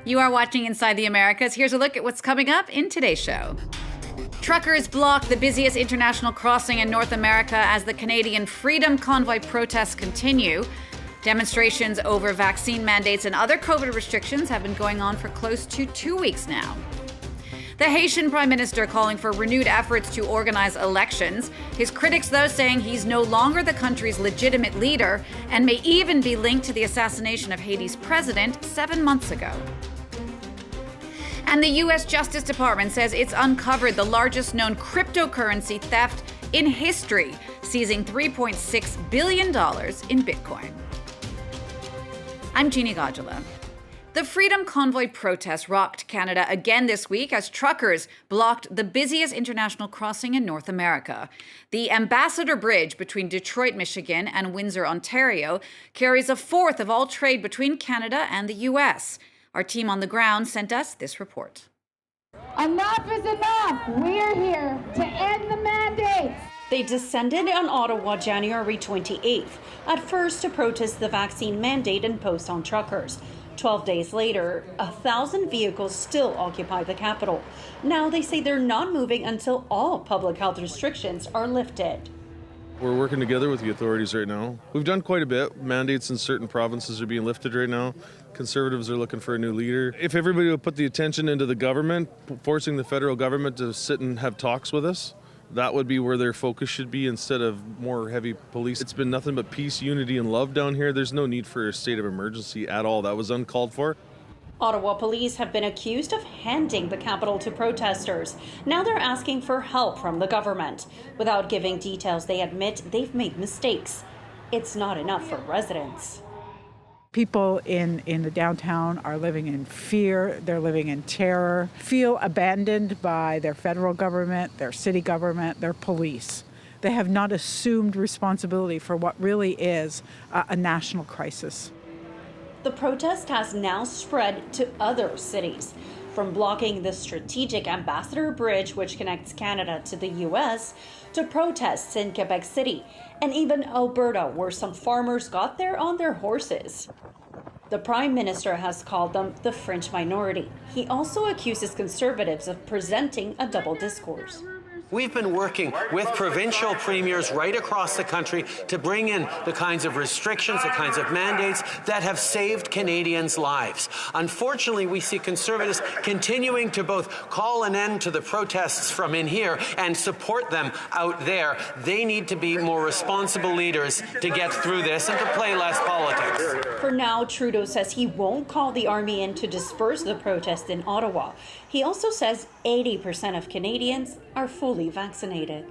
You are watching Inside the Americas. Here's a look at what's coming up in today's show. Truckers block the busiest international crossing in North America as the Canadian Freedom Convoy protests continue. Demonstrations over vaccine mandates and other COVID restrictions have been going on for close to 2 weeks now. The Haitian Prime Minister calling for renewed efforts to organize elections. His critics, though, saying he's no longer the country's legitimate leader and may even be linked to the assassination of Haiti's president 7 months ago. And the U.S. Justice Department says it's uncovered the largest known cryptocurrency theft in history, seizing $3.6 billion in Bitcoin. I'm Jeannie Godula. The Freedom Convoy protests rocked Canada again this week as truckers blocked the busiest international crossing in North America. The Ambassador Bridge between Detroit, Michigan and Windsor, Ontario carries a fourth of all trade between Canada and the U.S. Our team on the ground sent us this report. Enough is enough. We're here to end the mandates. They descended on Ottawa January 28th, at first to protest the vaccine mandate imposed on truckers. 12 days later, 1,000 vehicles still occupy the capital. Now they say they're not moving until all public health restrictions are lifted. We're working together with the authorities right now. We've done quite a bit. Mandates in certain provinces are being lifted right now. Conservatives are looking for a new leader. If everybody would put the attention into the government, forcing the federal government to sit and have talks with us, that would be where their focus should be instead of more heavy police. It's been nothing but peace, unity, and love down here. There's no need for a state of emergency at all. That was uncalled for. Ottawa police have been accused of handing the capital to protesters. Now they're asking for help from the government. Without giving details, they admit they've made mistakes. It's not enough for residents. People in the downtown are living in fear, they're living in terror, feel abandoned by their federal government, their city government, their police. They have not assumed responsibility for what really is a national crisis. The protest has now spread to other cities, from blocking the strategic Ambassador Bridge, which connects Canada to the U.S., to protests in Quebec City, and even Alberta, where some farmers got there on their horses. The Prime Minister has called them the French minority. He also accuses Conservatives of presenting a double discourse. We've been working with provincial premiers right across the country to bring in the kinds of restrictions, the kinds of mandates that have saved Canadians' lives. Unfortunately, we see Conservatives continuing to both call an end to the protests from in here and support them out there. They need to be more responsible leaders to get through this and to play less politics. For now, Trudeau says he won't call the army in to disperse the protest in Ottawa. He also says 80% of Canadians are fully vaccinated.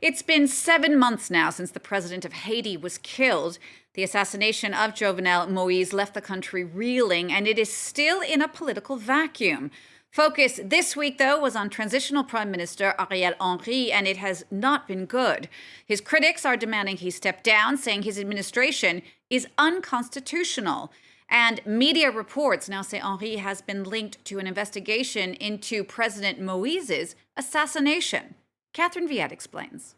It's been 7 months now since the president of Haiti was killed. The assassination of Jovenel Moïse left the country reeling, and it is still in a political vacuum. Focus this week, though, was on transitional Prime Minister Ariel Henry, and it has not been good. His critics are demanding he step down, saying his administration is unconstitutional. And media reports now say Henri has been linked to an investigation into President Moïse's assassination. Catherine Viette explains.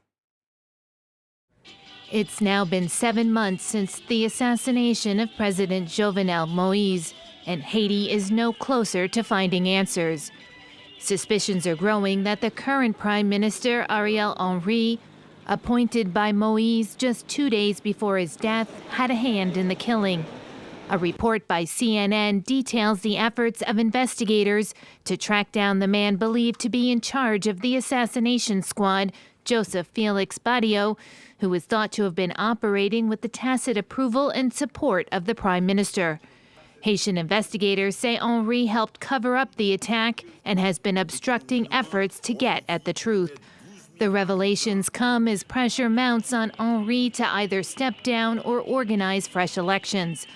It's now been 7 months since the assassination of President Jovenel Moïse, and Haiti is no closer to finding answers. Suspicions are growing that the current Prime Minister, Ariel Henry, appointed by Moïse just 2 days before his death, had a hand in the killing. A report by CNN details the efforts of investigators to track down the man believed to be in charge of the assassination squad, Joseph Felix Barrio, who was thought to have been operating with the tacit approval and support of the Prime Minister. Haitian investigators say Henri helped cover up the attack and has been obstructing efforts to get at the truth. The revelations come as pressure mounts on Henri to either step down or organize fresh elections.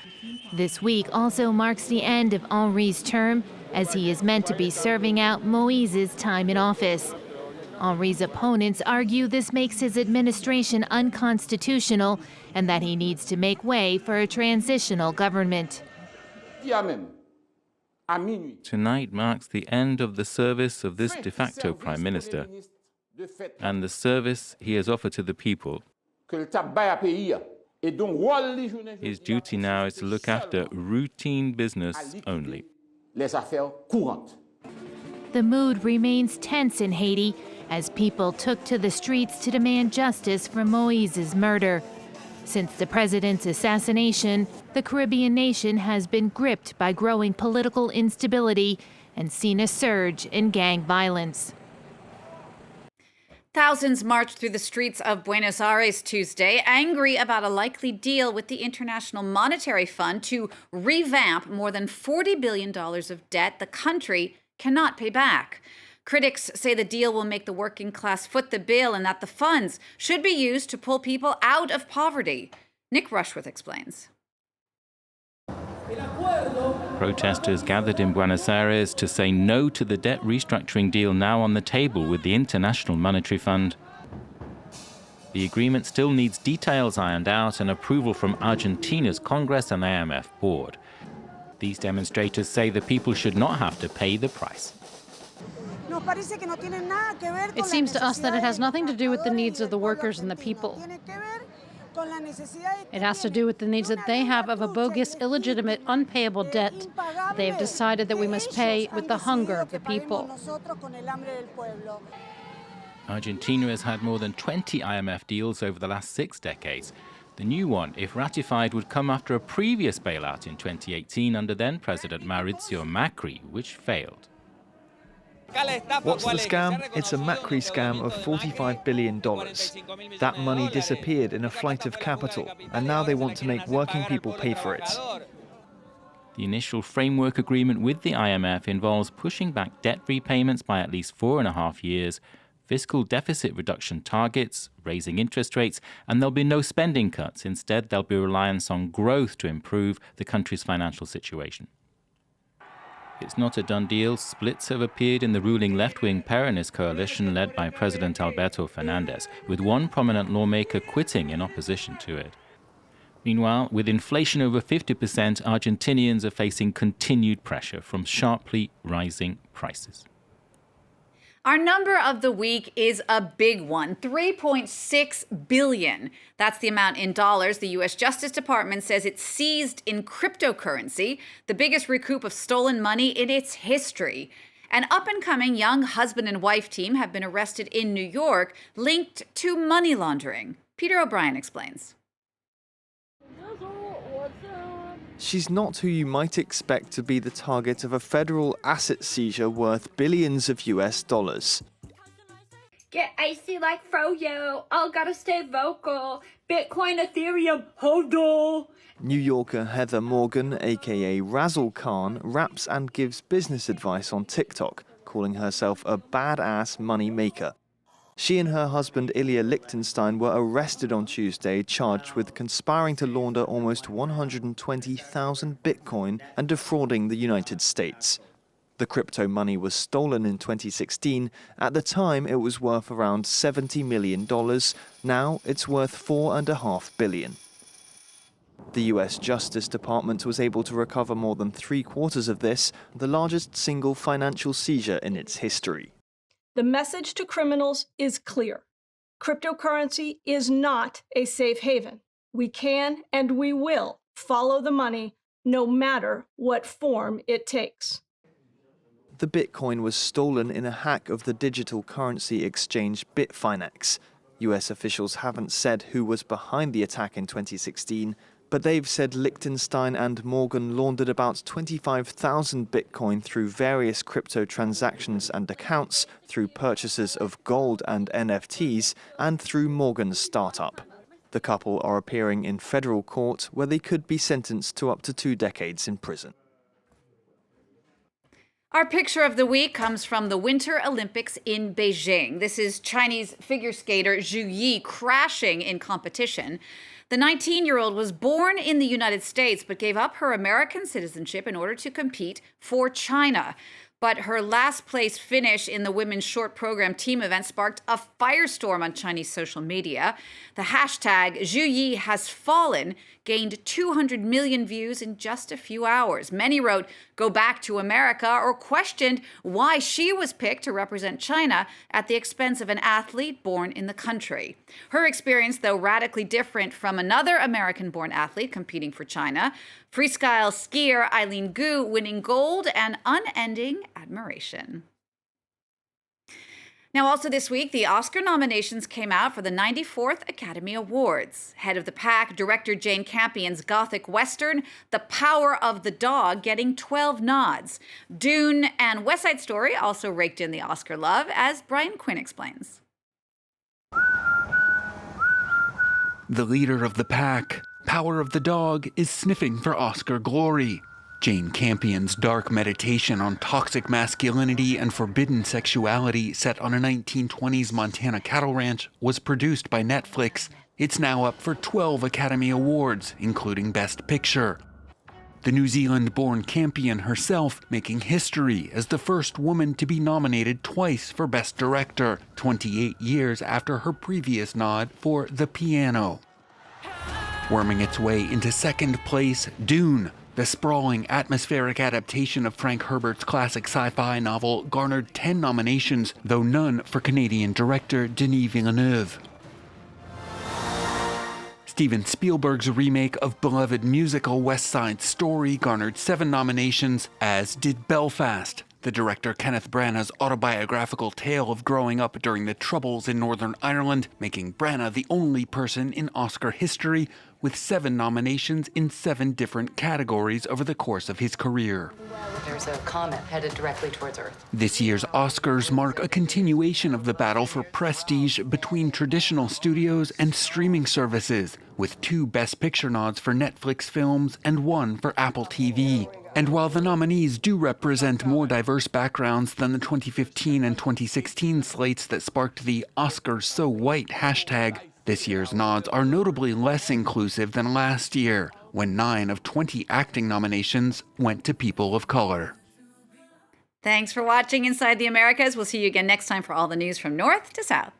This week also marks the end of Henri's term, as he is meant to be serving out Moïse's time in office. Henri's opponents argue this makes his administration unconstitutional and that he needs to make way for a transitional government. Tonight marks the end of the service of this de facto Prime Minister and the service he has offered to the people. His duty now is to look after routine business only. The mood remains tense in Haiti as people took to the streets to demand justice for Moïse's murder. Since the president's assassination, the Caribbean nation has been gripped by growing political instability and seen a surge in gang violence. Thousands marched through the streets of Buenos Aires Tuesday, angry about a likely deal with the International Monetary Fund to revamp more than $40 billion of debt the country cannot pay back. Critics say the deal will make the working class foot the bill and that the funds should be used to pull people out of poverty. Nick Rushworth explains. Protesters gathered in Buenos Aires to say no to the debt restructuring deal now on the table with the International Monetary Fund. The agreement still needs details ironed out and approval from Argentina's Congress and IMF board. These demonstrators say the people should not have to pay the price. It seems to us that it has nothing to do with the needs of the workers and the people. It has to do with the needs that they have of a bogus, illegitimate, unpayable debt. They have decided that we must pay with the hunger of the people. Argentina has had more than 20 IMF deals over the last 6 decades. The new one, if ratified, would come after a previous bailout in 2018 under then-President Mauricio Macri, which failed. What's the scam? It's a Macri scam of $45 billion. That money disappeared in a flight of capital, and now they want to make working people pay for it. The initial framework agreement with the IMF involves pushing back debt repayments by at least 4.5 years, fiscal deficit reduction targets, raising interest rates, and there'll be no spending cuts. Instead, there'll be reliance on growth to improve the country's financial situation. It's not a done deal. Splits have appeared in the ruling left-wing Peronist coalition led by President Alberto Fernandez, with one prominent lawmaker quitting in opposition to it. Meanwhile, with inflation over 50%, Argentinians are facing continued pressure from sharply rising prices. Our number of the week is a big one, $3.6 billion. That's the amount in dollars the U.S. Justice Department says it seized in cryptocurrency, the biggest recoup of stolen money in its history. An up-and-coming young husband and wife team have been arrested in New York linked to money laundering. Peter O'Brien explains. She's not who you might expect to be the target of a federal asset seizure worth billions of US dollars. Get icy like Froyo. All gotta stay vocal. Bitcoin, Ethereum, hodl. New Yorker Heather Morgan, aka Razzle Khan, raps and gives business advice on TikTok, calling herself a badass money maker. She and her husband Ilya Lichtenstein were arrested on Tuesday, charged with conspiring to launder almost 120,000 Bitcoin and defrauding the United States. The crypto money was stolen in 2016. At the time, it was worth around $70 million. Now it's worth $4.5 billion. The U.S. Justice Department was able to recover more than 3/4 of this, the largest single financial seizure in its history. The message to criminals is clear. Cryptocurrency is not a safe haven. We can and we will follow the money, no matter what form it takes. The Bitcoin was stolen in a hack of the digital currency exchange Bitfinex. US officials haven't said who was behind the attack in 2016, but they've said Lichtenstein and Morgan laundered about 25,000 Bitcoin through various crypto transactions and accounts, through purchases of gold and NFTs, and through Morgan's startup. The couple are appearing in federal court, where they could be sentenced to up to 2 decades in prison. Our picture of the week comes from the Winter Olympics in Beijing. This is Chinese figure skater Zhu Yi crashing in competition. The 19-year-old was born in the United States but gave up her American citizenship in order to compete for China. But her last-place finish in the women's short program team event sparked a firestorm on Chinese social media. The hashtag Zhu Yi has fallen gained 200 million views in just a few hours. Many wrote, "Go back to America," or questioned why she was picked to represent China at the expense of an athlete born in the country. Her experience, though radically different from another American-born athlete competing for China, freestyle skier Eileen Gu winning gold and unending admiration. Now, also this week, the Oscar nominations came out for the 94th Academy Awards. Head of the pack, director Jane Campion's Gothic Western, The Power of the Dog, getting 12 nods. Dune and West Side Story also raked in the Oscar love, as Brian Quinn explains. The leader of the pack, Power of the Dog, is sniffing for Oscar glory. Jane Campion's dark meditation on toxic masculinity and forbidden sexuality set on a 1920s Montana cattle ranch was produced by Netflix. It's now up for 12 Academy Awards, including Best Picture. The New Zealand-born Campion herself making history as the first woman to be nominated twice for Best Director, 28 years after her previous nod for The Piano. Worming its way into second place, Dune. The sprawling, atmospheric adaptation of Frank Herbert's classic sci-fi novel garnered 10 nominations, though none for Canadian director Denis Villeneuve. Steven Spielberg's remake of beloved musical West Side Story garnered 7 nominations, as did Belfast, the director Kenneth Branagh's autobiographical tale of growing up during the Troubles in Northern Ireland, making Branagh the only person in Oscar history with 7 nominations in 7 different categories over the course of his career. There's a comet headed directly towards Earth. This year's Oscars mark a continuation of the battle for prestige between traditional studios and streaming services, with 2 Best Picture nods for Netflix films and 1 for Apple TV. And while the nominees do represent more diverse backgrounds than the 2015 and 2016 slates that sparked the Oscars So White hashtag, this year's nods are notably less inclusive than last year, when 9 of 20 acting nominations went to people of color. Thanks for watching Inside the Americas. We'll see you again next time for all the news from north to south.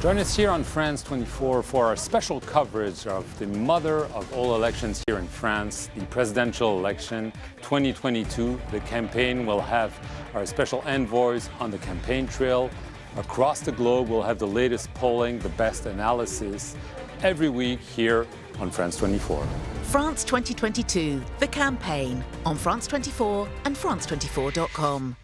Join us here on France 24 for our special coverage of the mother of all elections here in France, the presidential election 2022. The campaign will have our special envoys on the campaign trail. Across the globe, we'll have the latest polling, the best analysis every week here on France 24. France 2022, the campaign on France 24 and France24.com.